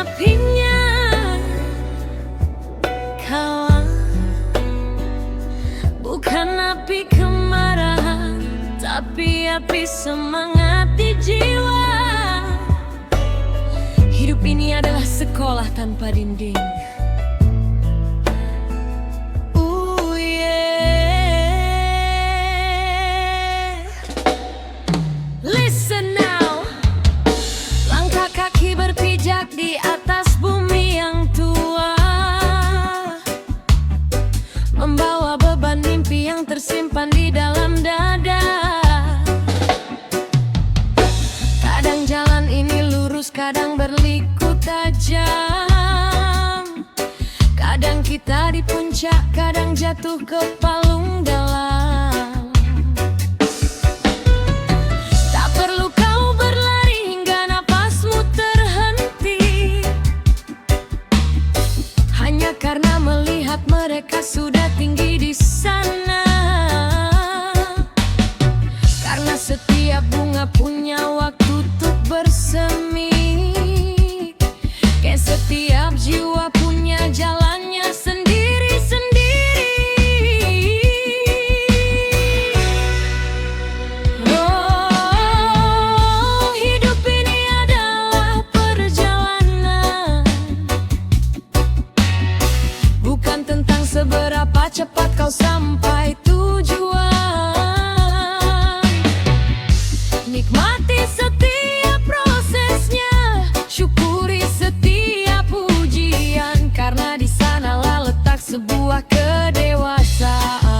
apinya, kawan. Bukan api kemarahan, tapi api semangat di jiwa. Hidup ini adalah sekolah tanpa dinding. Listen now. Langkah kaki berpijak di atas bumi yang tua, membawa beban mimpi yang tersimpan di dalam dada. Kadang jalan ini lurus, kadang berliku tajam. Kadang kita di puncak, kadang jatuh ke palung dalam. Tak perlu kau berlari hingga napasmu terhenti, hanya karena melihat mereka sudah tinggi di sana. Karena setiap bunga punya waktu untuk bersemi, kayak setiap jiwa punya jalannya sendiri-sendiri. Oh, hidup ini adalah perjalanan, bukan tentang seberapa cepat kau sampai tujuan. Nikmati setiap prosesnya, syukuri setiap ujian, karena di sanalah letak sebuah kedewasaan.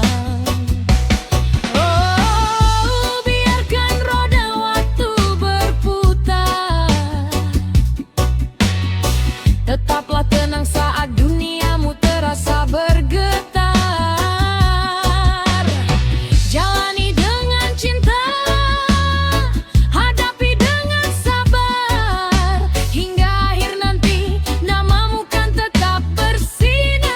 Oh, biarkan roda waktu berputar, tetaplah tenang saat duniamu terasa bergetar. Jalani dengan cinta, hadapi dengan sabar, hingga akhir nanti namamu kan tetap bersinar.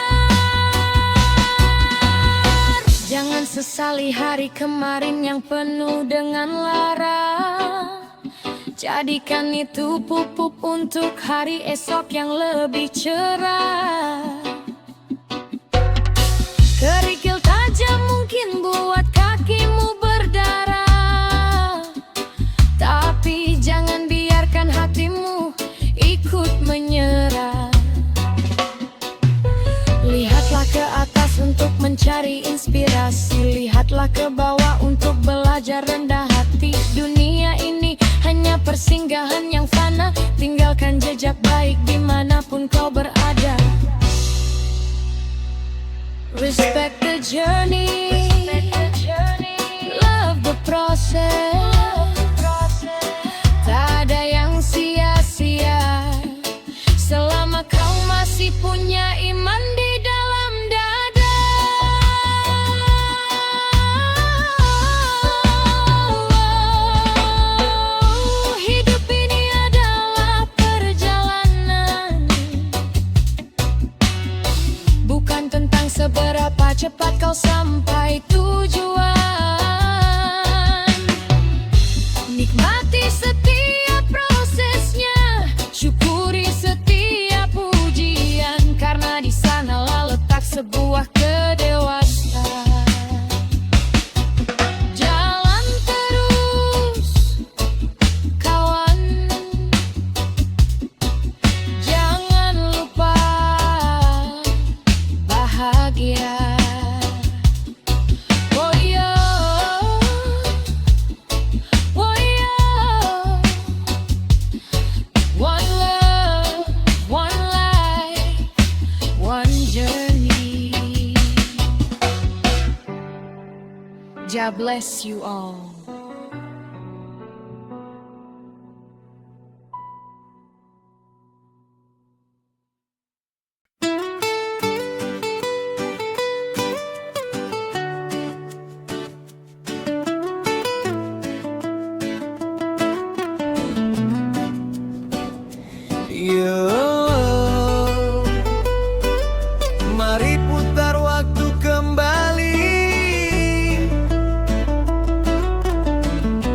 Jangan sesali hari kemarin yang penuh dengan lara, jadikan itu pupuk untuk hari esok yang lebih cerah. Kerikil tajam mungkin buat kakimu berdarah, tapi jangan biarkan hatimu ikut menyerah. Lihatlah ke atas untuk mencari inspirasi, lihatlah ke bawah untuk belajar rendah hati. Dunia ini hanya persinggahan yang fana, tinggalkan jejak baik dimanapun kau berada. Respect the journey, love the process. Tak ada yang sia-sia selama kau masih punya iman di dalam dada. Hidup ini adalah perjalanan, bukan tentang seberapa cepat kau sampai tujuan. Nikmati setiap prosesnya, syukuri setiap ujian, karena di sanalah letak sebuah kedewasaan. Jalan terus, kawan, jangan lupa bahagia. Oh yeah, oh yeah. One love, one life, one journey. God bless you all. Yo, mari putar waktu kembali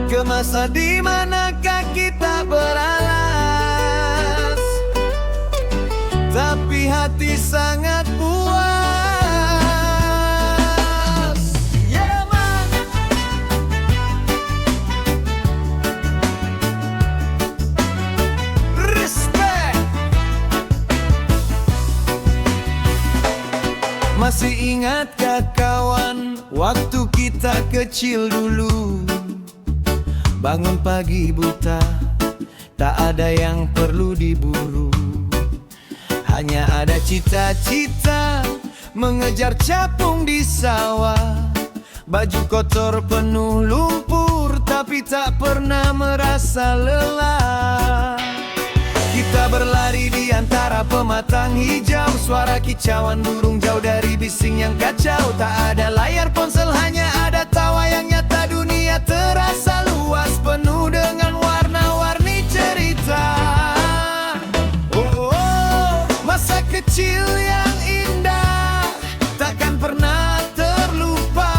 ke masa di manakah kita beralas. hati sangat puas. Yeah, man. Respect. Masih ingatkah kawan, waktu kita kecil dulu, bangun pagi buta, tak ada yang perlu diburu. Hanya ada cita-cita, mengejar capung di sawah. Baju kotor penuh lumpur, tapi tak pernah merasa lelah. Kita berlari di antara pematang hijau, suara kicauan burung jauh dari bising yang kacau. Tak ada layar ponsel, hanya ada tawa yang nyata. Dunia terasa luas, penuh dengan warna-warni cerita. Oh, oh, masa kecil yang indah takkan pernah terlupa.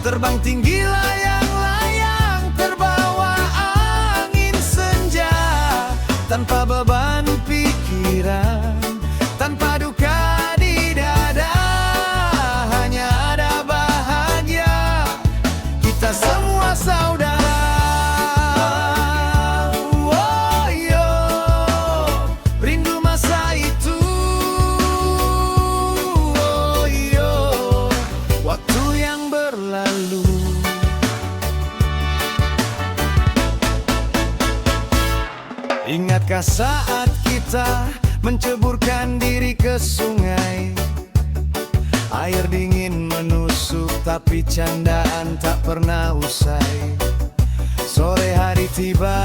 Terbang tinggi layang-layang, terbawa angin senja. Tanpa beban pikiran, tanpa duka di dada, hanya ada bahagia. Kita semua saudara. Oh, yo, rindu masa itu. Oh, yo, waktu yang berlalu. Ingatkah saat kita menceburkan diri ke sungai? Air dingin menusuk, tapi candaan tak pernah usai. Sore hari tiba,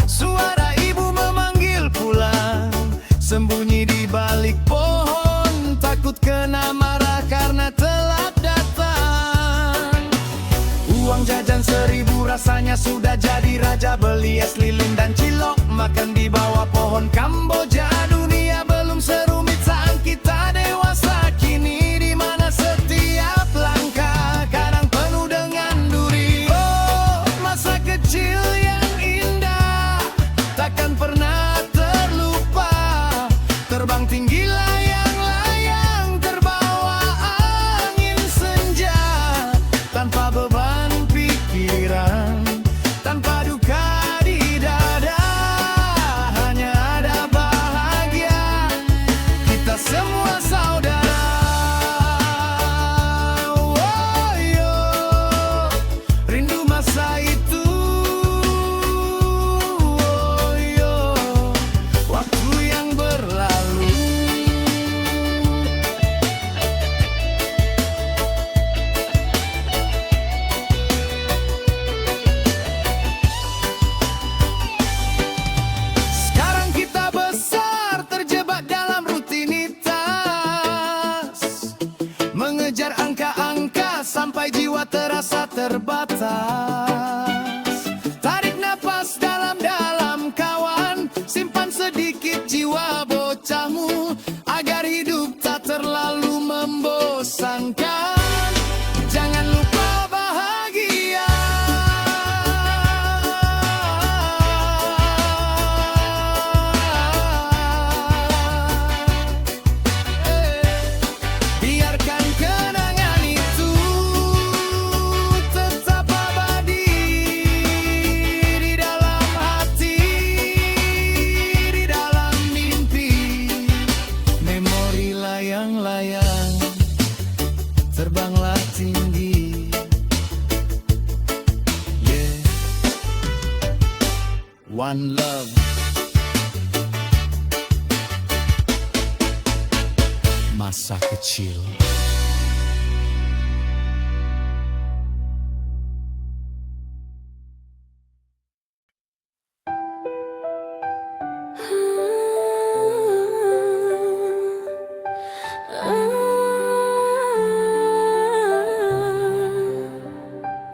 suara ibu memanggil pulang. Sembunyi di balik pohon, takut kena marah karena telat datang. Uang jajan 1.000 rasanya sudah jadi raja. Beli es lilin dan cilok, makan di bawah pohon Kamboja. Dunia belum serumit saat kita dewasa. Kini di mana setiap langkah kadang penuh dengan duri. Oh, masa kecil yang indah takkan pernah terlupa. Terbang tinggi layang-layang, terbawa angin senja. Tanpa beban pikiran, tanpa duka di dada, hanya ada bahagia. Kita semua saudara. Oh, yo, rindu masa itu. Oh, yo, waktu yang berlalu. Sekarang kita besar, terjebak dalam rutinitas, mengejar angka-angka sampai jiwa terasa terbatas. Tarik napas dalam-dalam kawan, simpan sedikit jiwa bocahmu, agar hidup tak terlalu membosankan. Jangan lupa bahagia. Biarkan kenangan itu tetap abadi di dalam hati, di dalam mimpi. Memori layang-layang, terbanglah tinggi. Yeah, one love. Masa kecil.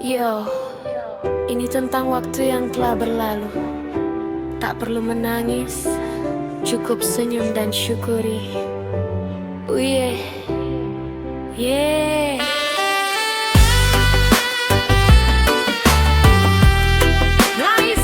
Yo, ini tentang waktu yang telah berlalu. Tak perlu menangis, cukup senyum dan syukuri. Oh yeah, yeah. Nangis,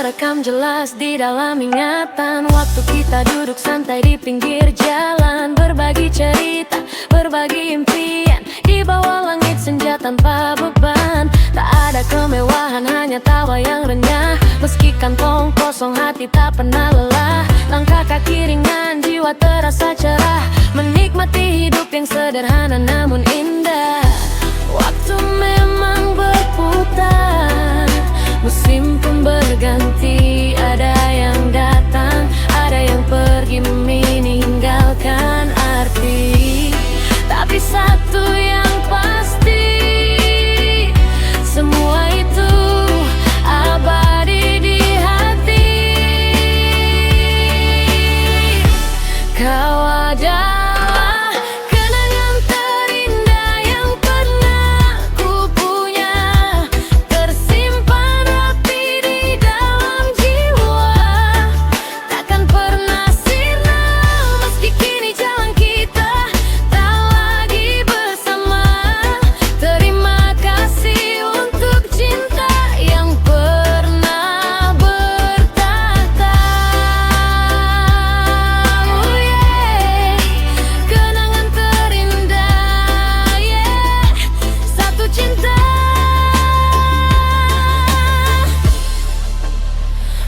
terekam jelas di dalam ingatan. Waktu kita duduk santai di pinggir jalan, berbagi cerita, berbagi impian, di bawah langit senja tanpa beban. Tak ada kemewahan, hanya tawa yang renyah. Meski kantong kosong, hati tak pernah lelah. Langkah kaki ringan, jiwa terasa cerah. Menikmati hidup yang sederhana namun indah. Waktu memang berputar, musim pun berganti. Ada yang datang, ada yang pergi, meninggalkan arti. Tapi satu yang pasti, semua itu abadi di hati. Kau adalah kenangan terindah yang pernah ku punya, tersimpan rapi di dalam jiwa. Takkan pernah sirna meski kini jalan kita tak lagi bersama. Terima kasih untuk cinta yang pernah bertahta. Oh yeah, kenangan terindah, yeah, satu cinta.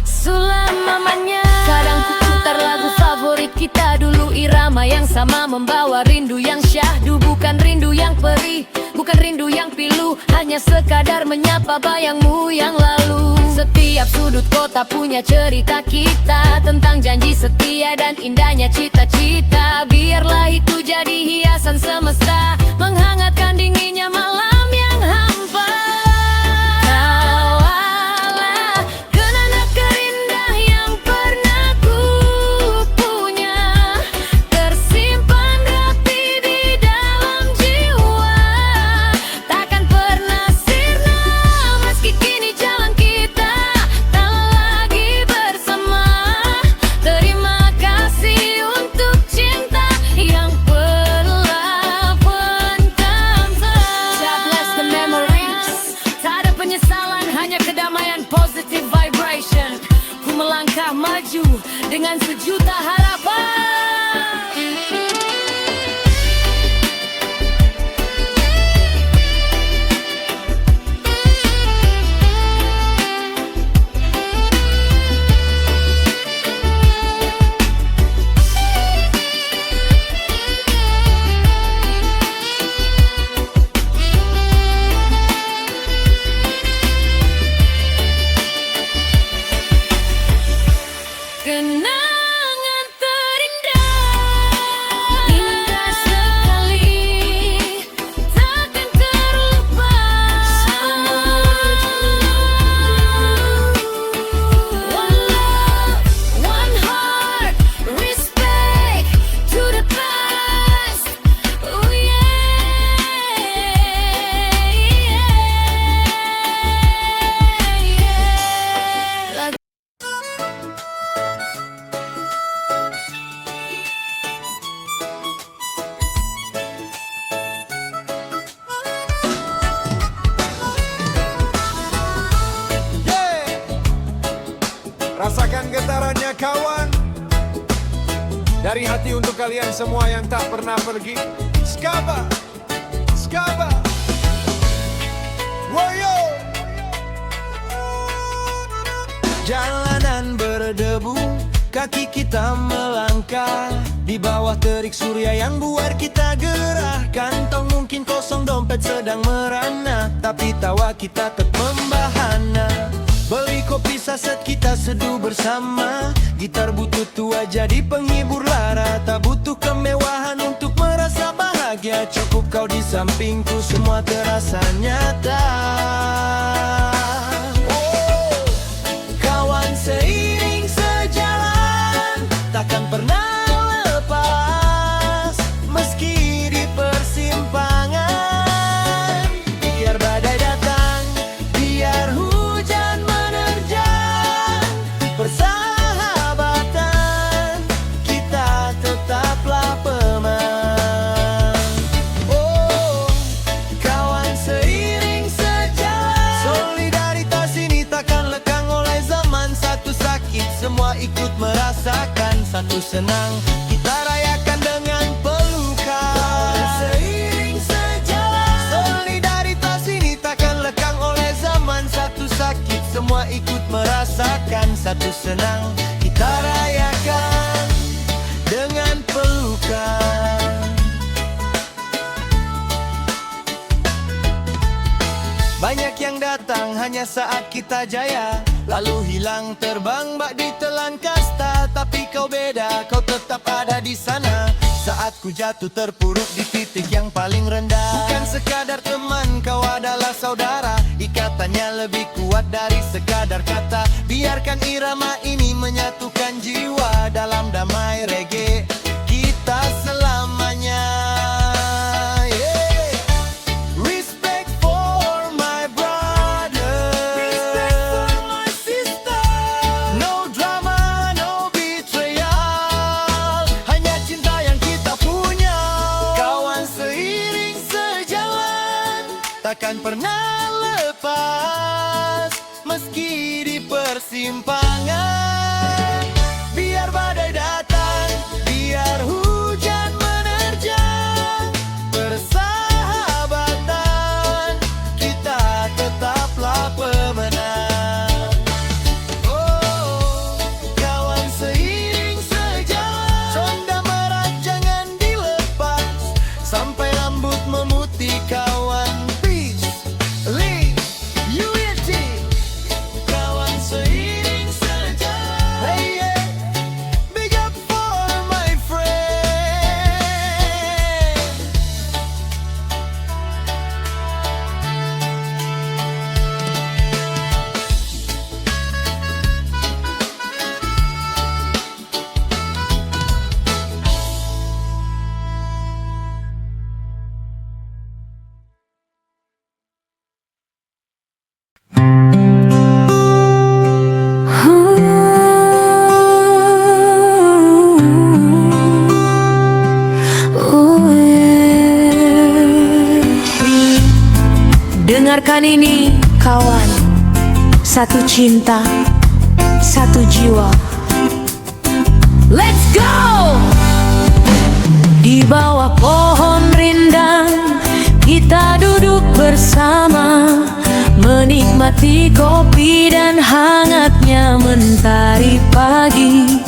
Selamanya kadang ku putar lagu favorit kita dulu, irama yang sama membawa rindu yang syahdu. Bukan rindu yang perih, bukan rindu yang pilu, hanya sekadar menyapa bayangmu yang lalu. Setiap sudut kota punya cerita kita, tentang janji setia dan indahnya cita-cita. Biarlah itu jadi hiasan semesta, menghangatkan dinginnya malam yang hampa. Kau adalah kenangan terindah yang pernah ku punya, tersimpan rapi di dalam jiwa. Takkan pernah sirna meski kini jalan kita tak lagi bersama. Terima kasih untuk cinta yang pernah bertahta. God bless the memories. Tak ada penyesalan, hanya kedamaian, positive vibration. Ku melangkah maju dengan sejuta harapan. Kenangan terindah, indah sekali, takkan terlupa. One love, one heart, respect to the past. Oh yeah, yeah. Rasakan getarannya kawan, dari hati untuk kalian semua yang tak pernah pergi. Skaba, skaba, woyo. Jalanan berdebu, kaki kita melangkah di bawah terik surya yang buat kita gerah. Kantong mungkin kosong, dompet sedang merana, tapi tawa kita tetap membahana. Beli kopi saset kita seduh bersama, gitar butut tua jadi penghibur lara. Tak butuh kemewahan untuk merasa bahagia, cukup kau di sampingku, semua terasa nyata. Oh, kawan seiring sejalan, takkan pernah lepas, meski di persimpangan. Biar badai datang, biar hujan menerjang, persahabatan kita tetaplah peman. Oh, kawan seiring ikut merasakan satu senang. Kita rayakan dengan pelukan. Seiring sejalan, solidaritas ini takkan lekang oleh zaman. Satu sakit, semua ikut merasakan satu senang. Kita rayakan dengan pelukan. Banyak yang datang hanya saat kita jaya, lalu hilang terbang bak ditelan kasta. Tapi kau beda, kau tetap ada di sana. Saat ku jatuh terpuruk di titik yang paling rendah. Bukan sekadar teman, kau adalah saudara. Ikatannya lebih kuat dari sekadar kata. Biarkan irama ini menyatukan jiwa dalam damai reggae kita selamanya. Takkan pernah lepas meski di persimpangan. Biar badai datang, biar hujan menerjang, persahabatan kita tetaplah pemenang. Oh, kawan seiring sejalan, sonda merah jangan dilepas sampai rambut memutih kawan. Dengarkan ini kawan, satu cinta, satu jiwa. Let's go! Di bawah pohon rindang kita duduk bersama, menikmati kopi dan hangatnya mentari pagi.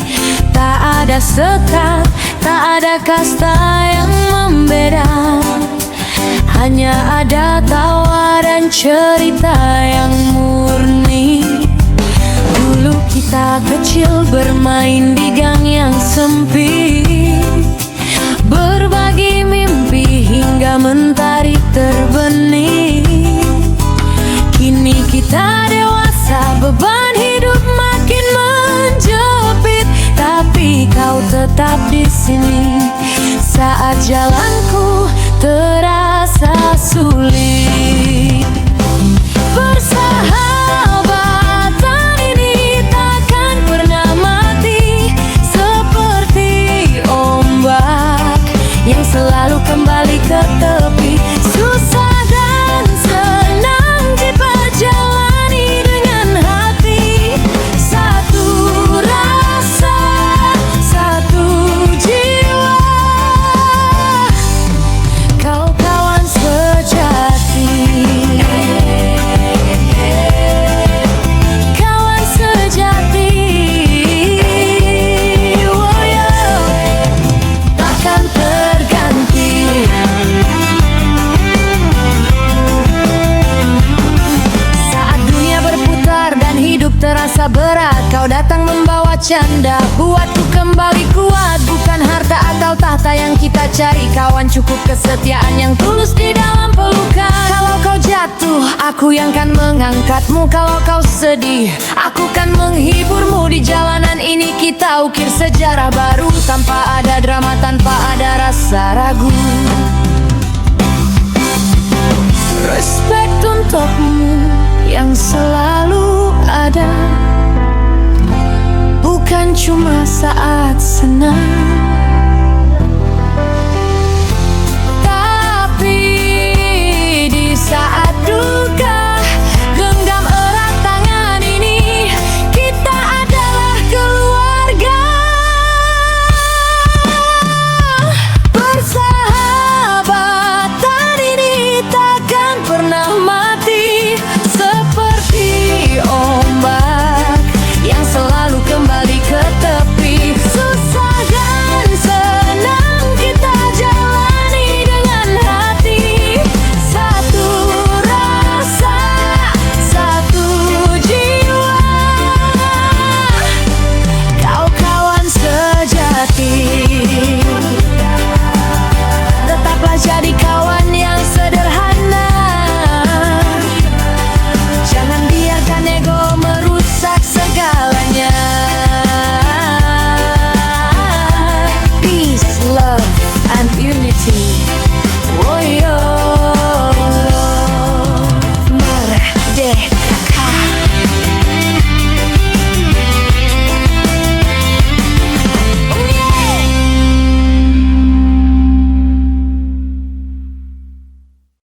Tak ada sekat, tak ada kasta yang membeda, hanya ada tawa dan cerita yang murni. Dulu kita kecil bermain di gang yang sempit, berbagi mimpi hingga mentari terbenih. Kini kita dewasa, beban hidup makin menjepit, tapi kau tetap di sini saat jalanku terasa sulit. Persahabatan ini takkan pernah mati, seperti ombak yang selalu kembali ke tepi. Susah dan senang kita jalani dengan hati, satu rasa, satu jiwa. Kau kawan sejati, kawan sejati. Oh yeah. Takkan terganti. Saat dunia berputar dan hidup terasa berat, kau datang membawa canda, buatku kembali kuat. Bukan harta atau tahta yang kita cari, kawan, cukup kesetiaan yang tulus di dalam pelukan. Kalau kau jatuh, aku yang kan mengangkatmu. Kalau kau sedih, aku kan menghiburmu. Di jalanan ini kita ukir sejarah baru, tanpa ada drama, tanpa ada rasa ragu. Respect untukmu yang selalu ada, bukan cuma saat senang, tapi di saat duka. Genggam erat tangan ini, kita adalah keluarga. kasih. Oh